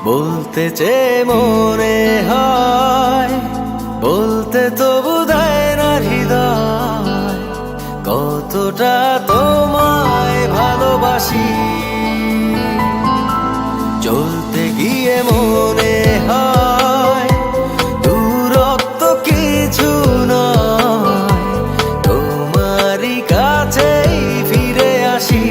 বলতে চেয়ে মনে হয়, বলতে তবু দেয় না হৃদয়, কতটা তোমায় ভালোবাসি। চলতে গিয়ে মনে হয় দূরত্ব কিছু নয়, তোমারই কাছেই ফিরে আসি।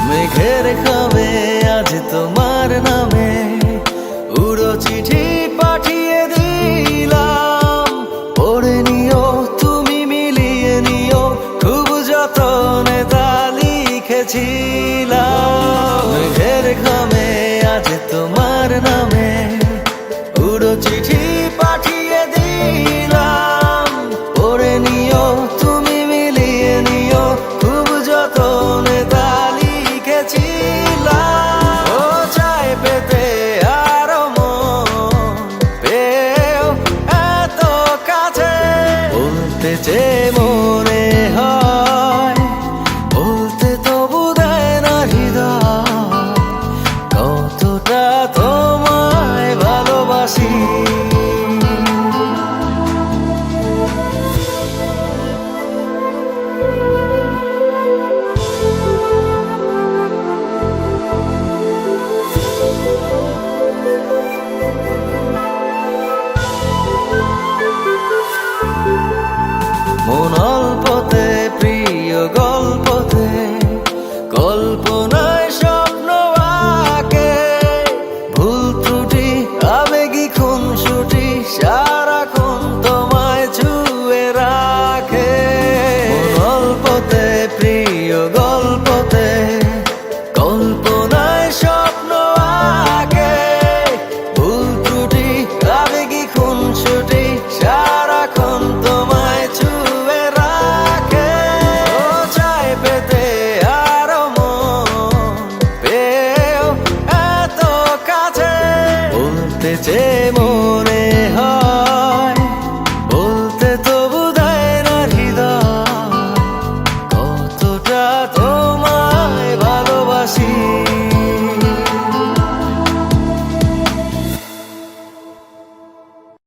মেঘের খামে আজ তোমার নামে উড়ো চিঠি পাঠিয়ে দিলাম, পড়ে নিও তুমি মিলিয়ে নিও, খুব যতনে তা লিখেছিলাম। মেঘের খামে আজ তোমার নামে উড়ো চিঠি পাঠিয়ে দিলাম, পড়ে নিও তুমি মিলিয়ে নিও, খুব যতনে তা যে মনে হয়, বলতে তবু দেয় না হৃদয়, কতটা তোমায় ভালোবাসি। মন অল্পতে প্রিয় গল্পতে, কল্পনায় স্বপ্ন আঁকে, ভুল ত্রুটি আবেগী খুনসুটি সারাক্ষণ তোমায় ছুঁয়ে রাখে। মন অল্পতে প্রিয়